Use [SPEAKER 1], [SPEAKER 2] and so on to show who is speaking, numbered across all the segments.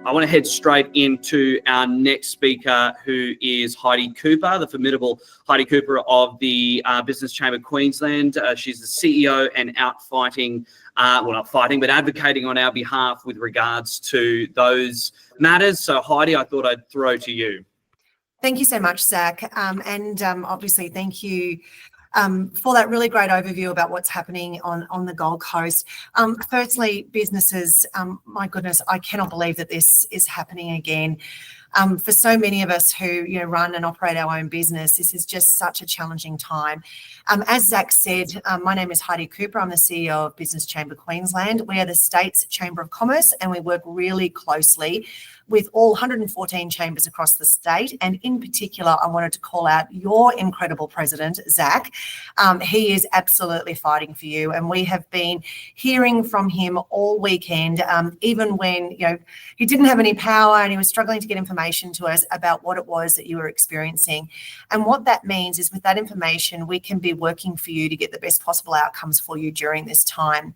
[SPEAKER 1] I want to head straight into our next speaker, who is Heidi Cooper, the formidable Heidi Cooper of the Business Chamber Queensland. She's the CEO and out fighting, well, not fighting, but advocating on our behalf with regards to those matters. So, Heidi, I thought I'd throw to you.
[SPEAKER 2] Thank you so much, Zach. Obviously, thank you for that really great overview about what's happening on the Gold Coast. Firstly, businesses, my goodness, I cannot believe that this is happening again. For so many of us who run and operate our own business, this is just such a challenging time. As Zach said, my name is Heidi Cooper. I'm the CEO of Business Chamber Queensland. We are the state's Chamber of Commerce, and we work really closely with all 114 chambers across the state. And in particular, I wanted to call out your incredible president, Zach. He is absolutely fighting for you. And we have been hearing from him all weekend, even when he didn't have any power and he was struggling to get information to us about what it was that you were experiencing. And what that means is with that information, we can be working for you to get the best possible outcomes for you during this time.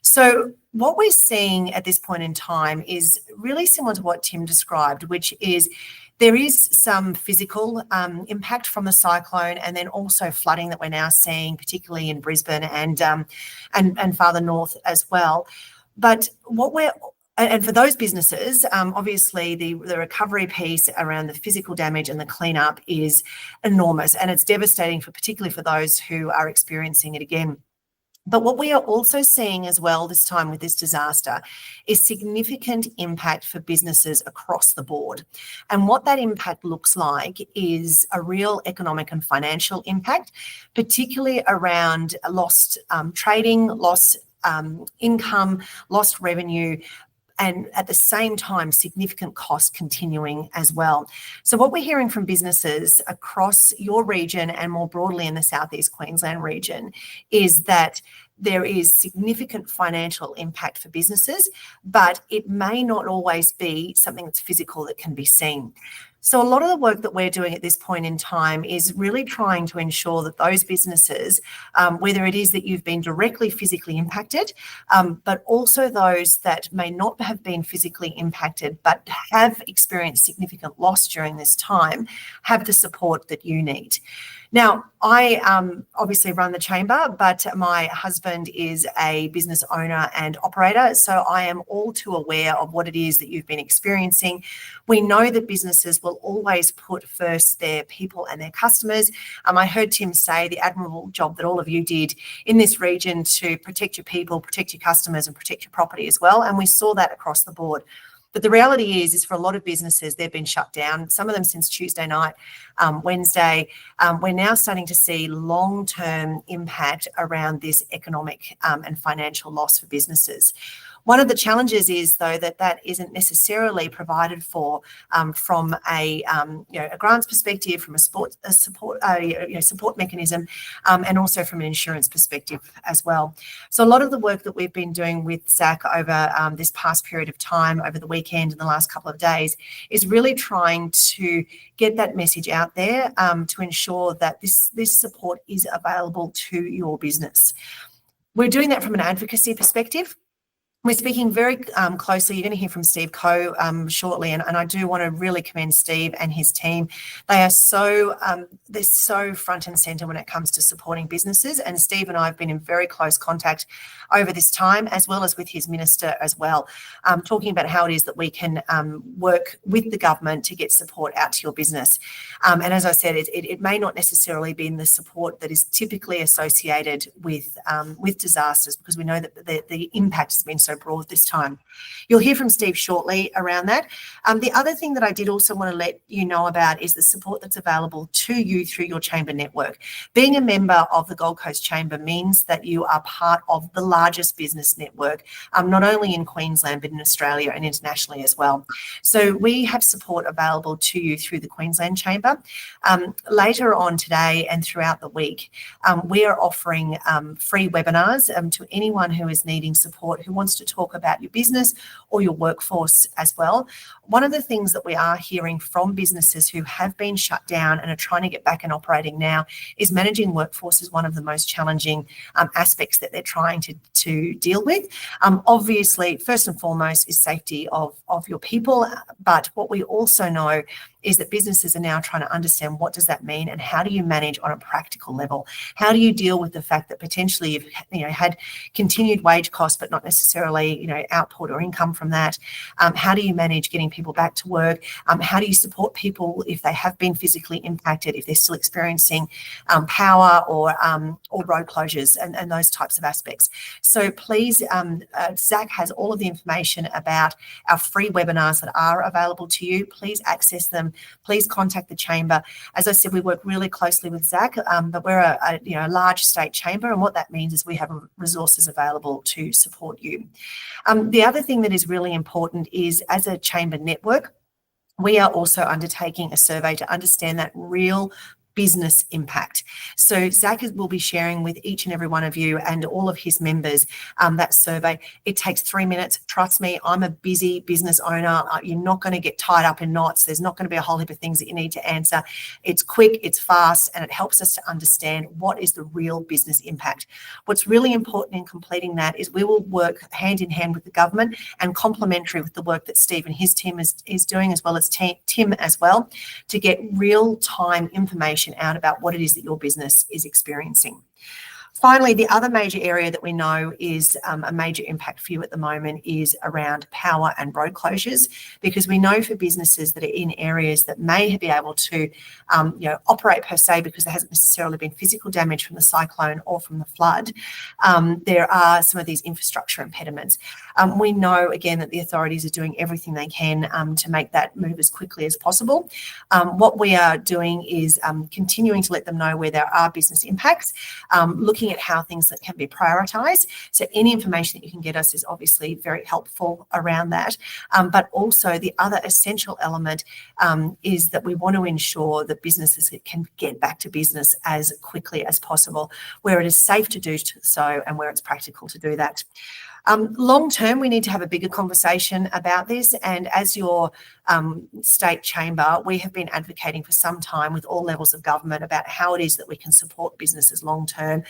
[SPEAKER 2] So what we're seeing at this point in time is really similar to what Tim described, which is there is some physical impact from the cyclone, and then also flooding that we're now seeing, particularly in Brisbane and farther north as well. But and for those businesses, obviously the recovery piece around the physical damage and the cleanup is enormous, and it's devastating particularly for those who are experiencing it again. But what we are also seeing as well this time with this disaster is significant impact for businesses across the board. And what that impact looks like is a real economic and financial impact, particularly around lost trading, lost income, lost revenue, and at the same time, significant cost continuing as well. So what we're hearing from businesses across your region and more broadly in the Southeast Queensland region is that there is significant financial impact for businesses, but it may not always be something that's physical that can be seen. So a lot of the work that we're doing at this point in time is really trying to ensure that those businesses, whether it is that you've been directly physically impacted, but also those that may not have been physically impacted but have experienced significant loss during this time, have the support that you need. Now, I obviously run the chamber, but my husband is a business owner and operator, so I am all too aware of what it is that you've been experiencing. We know that businesses will always put first their people and their customers. I heard Tim say the admirable job that all of you did in this region to protect your people, protect your customers, and protect your property as well, and we saw that across the board. But the reality is for a lot of businesses, they've been shut down, some of them since Tuesday night, Wednesday. We're now starting to see long-term impact around this economic and financial loss for businesses. One of the challenges is, though, that isn't necessarily provided for from a grants perspective, from a support mechanism, and also from an insurance perspective as well. So a lot of the work that we've been doing with Zach over this past period of time, over the weekend and the last couple of days, is really trying to get that message out there to ensure that this support is available to your business. We're doing that from an advocacy perspective. We're speaking very closely. You're going to hear from Steve Coe shortly, and I do want to really commend Steve and his team. They are they're so front and centre when it comes to supporting businesses, and Steve and I have been in very close contact over this time, as well as with his minister as well, talking about how it is that we can work with the government to get support out to your business. And as I said, it may not necessarily be in the support that is typically associated with disasters, because we know that the impact has been so broad this time. You'll hear from Steve shortly around that. The other thing that I did also want to let you know about is the support that's available to you through your chamber network. Being a member of the Gold Coast Chamber means that you are part of the largest business network, not only in Queensland, but in Australia and internationally as well. So we have support available to you through the Queensland Chamber. Later on today and throughout the week, we are offering free webinars to anyone who is needing support, who wants to talk about your business or your workforce as well. One of the things that we are hearing from businesses who have been shut down and are trying to get back and operating now is managing workforce is one of the most challenging aspects that they're trying to deal with. Obviously, first and foremost is safety of your people, but what we also know is that businesses are now trying to understand what does that mean and how do you manage on a practical level? How do you deal with the fact that potentially you've had continued wage costs but not necessarily output or income from that? How do you manage getting people back to work? How do you support people if they have been physically impacted, if they're still experiencing power or road closures and those types of aspects? So please, Zach has all of the information about our free webinars that are available to you. Please access them. Please contact the chamber. As I said, we work really closely with Zach, but we're a large state chamber, and what that means is we have resources available to support you. The other thing that is really important is, as a chamber network, we are also undertaking a survey to understand that real business impact. So Zach will be sharing with each and every one of you and all of his members that survey. It takes 3 minutes. Trust me, I'm a busy business owner. You're not going to get tied up in knots. There's not going to be a whole heap of things that you need to answer. It's quick, it's fast, and it helps us to understand what is the real business impact. What's really important in completing that is we will work hand in hand with the government and complementary with the work that Steve and his team is doing, as well as Tim as well, to get real-time information out about what it is that your business is experiencing. Finally, the other major area that we know is a major impact for you at the moment is around power and road closures, because we know for businesses that are in areas that may be able to operate per se because there hasn't necessarily been physical damage from the cyclone or from the flood, there are some of these infrastructure impediments. We know, again, that the authorities are doing everything they can to make that move as quickly as possible. What we are doing is continuing to let them know where there are business impacts, looking at how things that can be prioritised. So any information that you can get us is obviously very helpful around that. But also the other essential element is that we want to ensure that businesses can get back to business as quickly as possible, where it is safe to do so and where it's practical to do that. Long term, we need to have a bigger conversation about this. And as your state chamber, we have been advocating for some time with all levels of government about how it is that we can support businesses long term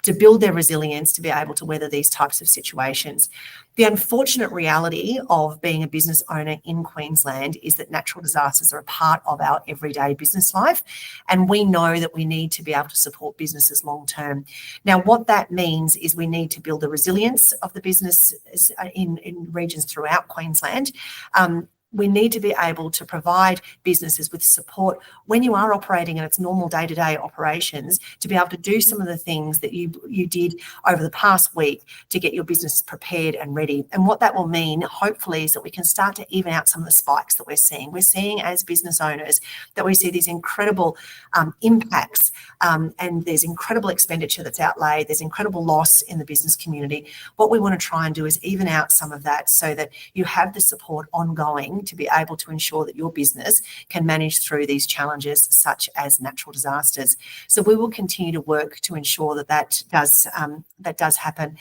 [SPEAKER 2] to build their resilience to be able to weather these types of situations. The unfortunate reality of being a business owner in Queensland is that natural disasters are a part of our everyday business life, and we know that we need to be able to support businesses long term. Now, what that means is we need to build the resilience of the business in regions throughout Queensland. We need to be able to provide businesses with support when you are operating in its normal day-to-day operations, to be able to do some of the things that you did over the past week to get your business prepared and ready. And what that will mean, hopefully, is that we can start to even out some of the spikes that we're seeing. We're seeing as business owners that we see these incredible impacts and there's incredible expenditure that's outlaid. There's incredible loss in the business community. What we want to try and do is even out some of that so that you have the support ongoing to be able to ensure that your business can manage through these challenges such as natural disasters. So we will continue to work to ensure that does happen.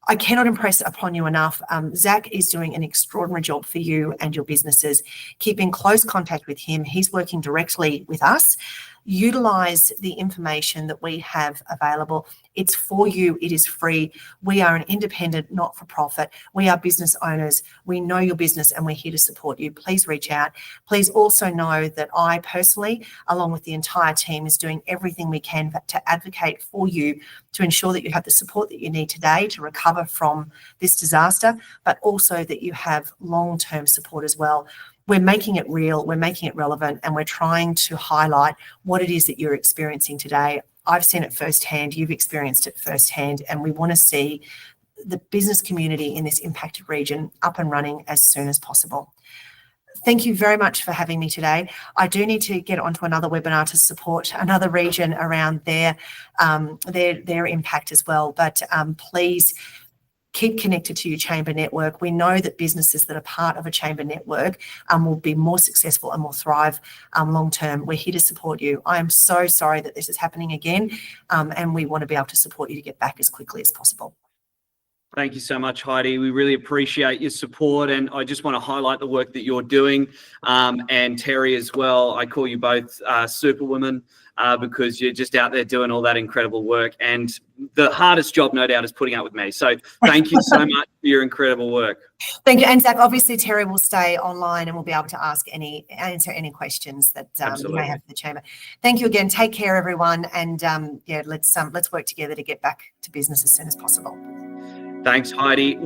[SPEAKER 2] I cannot impress upon you enough. Zach is doing an extraordinary job for you and your businesses. Keep in close contact with him. He's working directly with us. Utilise the information that we have available. It's for you. It is free. We are an independent, not-for-profit. We are business owners. We know your business and we're here to support you. Please reach out. Please also know that I personally, along with the entire team, is doing everything we can to advocate for you to ensure that you have the support that you need today to recover from this disaster, but also that you have long-term support as well. We're making it real, we're making it relevant, and we're trying to highlight what it is that you're experiencing today. I've seen it firsthand, you've experienced it firsthand, and we want to see the business community in this impacted region up and running as soon as possible. Thank you very much for having me today. I do need to get onto another webinar to support another region around their impact as well, but please keep connected to your chamber network. We know that businesses that are part of a chamber network will be more successful and will thrive long term. We're here to support you. I am so sorry that this is happening again, and we want to be able to support you to get back as quickly as possible.
[SPEAKER 1] Thank you so much, Heidi. We really appreciate your support, and I just want to highlight the work that you're doing, and Terry as well. I call you both superwomen because you're just out there doing all that incredible work, and the hardest job, no doubt, is putting up with me. So thank you so much for your incredible work.
[SPEAKER 2] Thank you. And Zach, obviously Terry will stay online and we'll be able to answer any questions that you may have for the chamber. Thank you again. Take care, everyone, and yeah, let's work together to get back to business as soon as possible.
[SPEAKER 1] Thanks, Heidi.